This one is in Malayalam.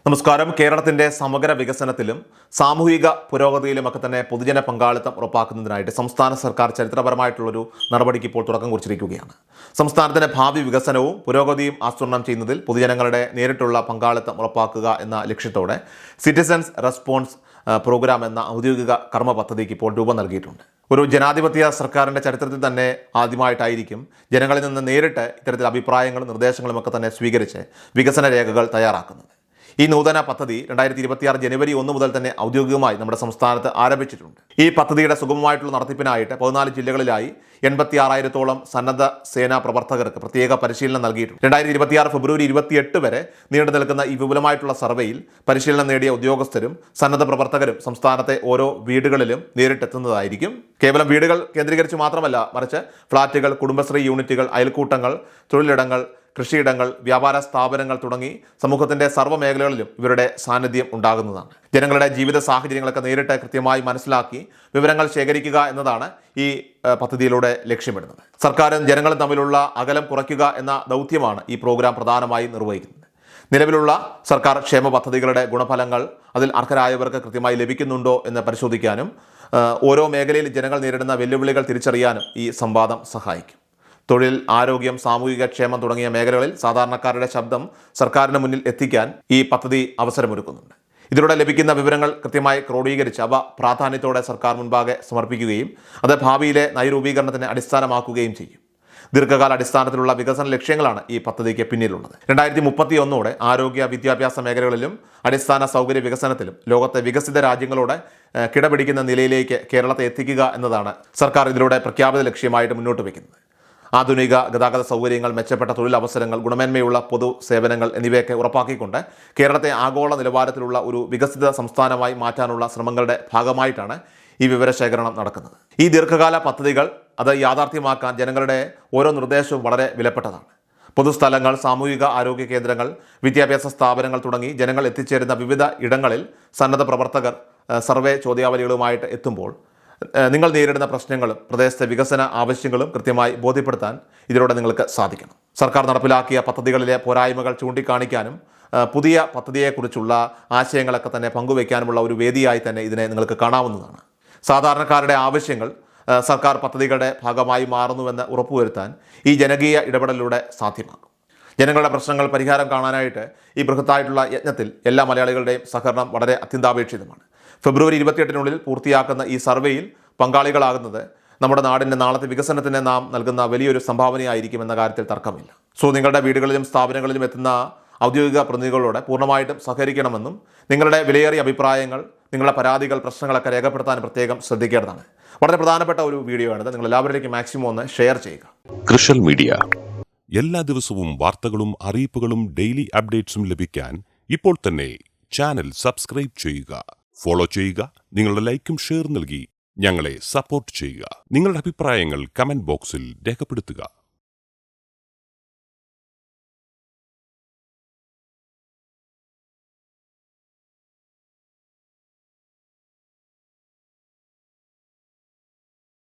നമസ്കാരം. കേരളത്തിന്റെ സമഗ്ര വികസനത്തിലും സാമൂഹിക പുരോഗതിയിലുമൊക്കെ തന്നെ പൊതുജന പങ്കാളിത്തം ഉറപ്പാക്കുന്നതിനായിട്ട് സംസ്ഥാന സർക്കാർ ചരിത്രപരമായിട്ടുള്ളൊരു നടപടിക്ക് ഇപ്പോൾ തുടക്കം കുറിച്ചിരിക്കുകയാണ്. സംസ്ഥാനത്തിന്റെ ഭാവി വികസനവും പുരോഗതിയും ആസൂത്രണം ചെയ്യുന്നതിൽ പൊതുജനങ്ങളുടെ നേരിട്ടുള്ള പങ്കാളിത്തം ഉറപ്പാക്കുക എന്ന ലക്ഷ്യത്തോടെ സിറ്റിസൺസ് റെസ്പോൺസ് പ്രോഗ്രാം എന്ന ഔദ്യോഗിക കർമ്മ പദ്ധതിക്ക് ഇപ്പോൾ രൂപം നൽകിയിട്ടുണ്ട്. ഒരു ജനാധിപത്യ സർക്കാരിൻ്റെ ചരിത്രത്തിൽ തന്നെ ആദ്യമായിട്ടായിരിക്കും ജനങ്ങളിൽ നിന്ന് നേരിട്ട് ഇത്തരത്തിൽ അഭിപ്രായങ്ങളും നിർദ്ദേശങ്ങളുമൊക്കെ തന്നെ സ്വീകരിച്ച് വികസന രേഖകൾ തയ്യാറാക്കുന്നത്. ഈ നൂതന പദ്ധതി 2026 ജനുവരി 1 മുതൽ തന്നെ ഔദ്യോഗികമായി നമ്മുടെ സംസ്ഥാനത്ത് ആരംഭിച്ചിട്ടുണ്ട്. ഈ പദ്ധതിയുടെ സുഗമമായിട്ടുള്ള നടത്തിപ്പിനായിട്ട് 14 ജില്ലകളിലായി 86,000-ഓളം സന്നദ്ധ സേനാ പ്രവർത്തകർക്ക് പ്രത്യേക പരിശീലനം നൽകിയിട്ടുണ്ട്. 2026 ഫെബ്രുവരി 28 വരെ നീണ്ടു നിൽക്കുന്ന ഈ വിപുലമായിട്ടുള്ള സർവേയിൽ പരിശീലനം നേടിയ ഉദ്യോഗസ്ഥരും സന്നദ്ധ പ്രവർത്തകരും സംസ്ഥാനത്തെ ഓരോ വീടുകളിലും നേരിട്ടെത്തുന്നതായിരിക്കും. കേവലം വീടുകൾ കേന്ദ്രീകരിച്ച് മാത്രമല്ല, മറിച്ച് ഫ്ളാറ്റുകൾ, കുടുംബശ്രീ യൂണിറ്റുകൾ, അയൽക്കൂട്ടങ്ങൾ, തൊഴിലിടങ്ങൾ, കൃഷിയിടങ്ങൾ, വ്യാപാര സ്ഥാപനങ്ങൾ തുടങ്ങി സമൂഹത്തിൻ്റെ സർവ്വ മേഖലകളിലും ഇവരുടെ സാന്നിധ്യം ഉണ്ടാകുന്നതാണ്. ജനങ്ങളുടെ ജീവിത സാഹചര്യങ്ങളൊക്കെ നേരിട്ട് കൃത്യമായി മനസ്സിലാക്കി വിവരങ്ങൾ ശേഖരിക്കുക എന്നതാണ് ഈ പദ്ധതിയിലൂടെ ലക്ഷ്യമിടുന്നത്. സർക്കാരും ജനങ്ങളും തമ്മിലുള്ള അകലം കുറയ്ക്കുക എന്ന ദൗത്യമാണ് ഈ പ്രോഗ്രാം പ്രധാനമായി നിർവഹിക്കുന്നത്. നിലവിലുള്ള സർക്കാർ ക്ഷേമ പദ്ധതികളുടെ ഗുണഫലങ്ങൾ അതിൽ അർഹരായവർക്ക് കൃത്യമായി ലഭിക്കുന്നുണ്ടോ എന്ന് പരിശോധിക്കാനും ഓരോ മേഖലയിൽ ജനങ്ങൾ നേരിടുന്ന വെല്ലുവിളികൾ തിരിച്ചറിയാനും ഈ സംവാദം സഹായിക്കും. തൊഴിൽ, ആരോഗ്യം, സാമൂഹിക ക്ഷേമം തുടങ്ങിയ മേഖലകളിൽ സാധാരണക്കാരുടെ ശബ്ദം സർക്കാരിന് മുന്നിൽ എത്തിക്കാൻ ഈ പദ്ധതി അവസരമൊരുക്കുന്നുണ്ട്. ഇതിലൂടെ ലഭിക്കുന്ന വിവരങ്ങൾ കൃത്യമായി ക്രോഡീകരിച്ച് അവ പ്രാധാന്യത്തോടെ സർക്കാർ മുൻപാകെ സമർപ്പിക്കുകയും അത് ഭാവിയിലെ നയരൂപീകരണത്തിന് അടിസ്ഥാനമാക്കുകയും ചെയ്യും. ദീർഘകാല അടിസ്ഥാനത്തിലുള്ള വികസന ലക്ഷ്യങ്ങളാണ് ഈ പദ്ധതിക്ക് പിന്നിലുള്ളത്. 2031 ആരോഗ്യ, വിദ്യാഭ്യാസ മേഖലകളിലും അടിസ്ഥാന സൗകര്യ വികസനത്തിലും ലോകത്തെ വികസിത രാജ്യങ്ങളോട് കിടപിടിക്കുന്ന നിലയിലേക്ക് കേരളത്തെ എത്തിക്കുക എന്നതാണ് സർക്കാർ ഇതിലൂടെ പ്രഖ്യാപിത ലക്ഷ്യമായിട്ട് മുന്നോട്ട് വയ്ക്കുന്നത്. ആധുനിക ഗതാഗത സൗകര്യങ്ങൾ, മെച്ചപ്പെട്ട തൊഴിലവസരങ്ങൾ, ഗുണമേന്മയുള്ള പൊതു സേവനങ്ങൾ എന്നിവയൊക്കെ ഉറപ്പാക്കിക്കൊണ്ട് കേരളത്തെ ആഗോള നിലവാരത്തിലുള്ള ഒരു വികസിത സംസ്ഥാനമായി മാറ്റാനുള്ള ശ്രമങ്ങളുടെ ഭാഗമായിട്ടാണ് ഈ വിവരശേഖരണം നടക്കുന്നത്. ഈ ദീർഘകാല പദ്ധതികൾ അത് യാഥാർത്ഥ്യമാക്കാൻ ജനങ്ങളുടെ ഓരോ നിർദ്ദേശവും വളരെ വിലപ്പെട്ടതാണ്. പൊതുസ്ഥലങ്ങൾ, സാമൂഹിക ആരോഗ്യ കേന്ദ്രങ്ങൾ, വിദ്യാഭ്യാസ സ്ഥാപനങ്ങൾ തുടങ്ങി ജനങ്ങൾ എത്തിച്ചേരുന്ന വിവിധ ഇടങ്ങളിൽ സന്നദ്ധ പ്രവർത്തകർ സർവേ ചോദ്യാവലികളുമായിട്ട് എത്തുമ്പോൾ നിങ്ങൾ നേരിടുന്ന പ്രശ്നങ്ങളും പ്രദേശത്തെ വികസന ആവശ്യങ്ങളും കൃത്യമായി ബോധ്യപ്പെടുത്താൻ ഇതിലൂടെ നിങ്ങൾക്ക് സാധിക്കണം. സർക്കാർ നടപ്പിലാക്കിയ പദ്ധതികളിലെ പോരായ്മകൾ ചൂണ്ടിക്കാണിക്കാനും പുതിയ പദ്ധതിയെക്കുറിച്ചുള്ള ആശയങ്ങളൊക്കെ തന്നെ പങ്കുവയ്ക്കാനുമുള്ള ഒരു വേദിയായി തന്നെ ഇതിനെ നിങ്ങൾക്ക് കാണാവുന്നതാണ്. സാധാരണക്കാരുടെ ആവശ്യങ്ങൾ സർക്കാർ പദ്ധതികളുടെ ഭാഗമായി മാറുന്നുവെന്ന് ഉറപ്പുവരുത്താൻ ഈ ജനകീയ ഇടപെടലിലൂടെ സാധ്യമാകും. ജനങ്ങളുടെ പ്രശ്നങ്ങൾ പരിഹാരം കാണാനായിട്ട് ഈ ബൃഹത്തായിട്ടുള്ള യജ്ഞത്തിൽ എല്ലാ മലയാളികളുടെയും സഹകരണം വളരെ അത്യന്താപേക്ഷിതമാണ്. ഫെബ്രുവരി 28 പൂർത്തിയാക്കുന്ന ഈ സർവേയിൽ പങ്കാളികളാകുന്നത് നമ്മുടെ നാടിൻ്റെ നാളത്തെ വികസനത്തിന് നാം നൽകുന്ന വലിയൊരു സംഭാവനയായിരിക്കും എന്ന കാര്യത്തിൽ തർക്കമില്ല. സോ നിങ്ങളുടെ വീടുകളിലും സ്ഥാപനങ്ങളിലും എത്തുന്ന ഔദ്യോഗിക പ്രതിനിധികളോട് പൂർണ്ണമായിട്ടും സഹകരിക്കണമെന്നും നിങ്ങളുടെ വിലയേറിയ അഭിപ്രായങ്ങൾ, നിങ്ങളുടെ പരാതികൾ, പ്രശ്നങ്ങളൊക്കെ രേഖപ്പെടുത്താൻ പ്രത്യേകം ശ്രദ്ധിക്കേണ്ടതാണ്. വളരെ പ്രധാനപ്പെട്ട ഒരു വീഡിയോ ആണിത്. നിങ്ങൾ എല്ലാവരിലേക്കും മാക്സിമം ഒന്ന് ഷെയർ ചെയ്യുക. കൃഷൽ മീഡിയ എല്ലാ ദിവസവും വാർത്തകളും അറിയിപ്പുകളും ഡെയിലി അപ്ഡേറ്റ്സും ലഭിക്കാൻ ഇപ്പോൾ തന്നെ ചാനൽ സബ്സ്ക്രൈബ് ചെയ്യുക, ഫോളോ ചെയ്യുക. നിങ്ങളുടെ ലൈക്കും ഷെയർ നൽകി ഞങ്ങളെ സപ്പോർട്ട് ചെയ്യുക. നിങ്ങളുടെ അഭിപ്രായങ്ങൾ കമന്റ് ബോക്സിൽ രേഖപ്പെടുത്തുക.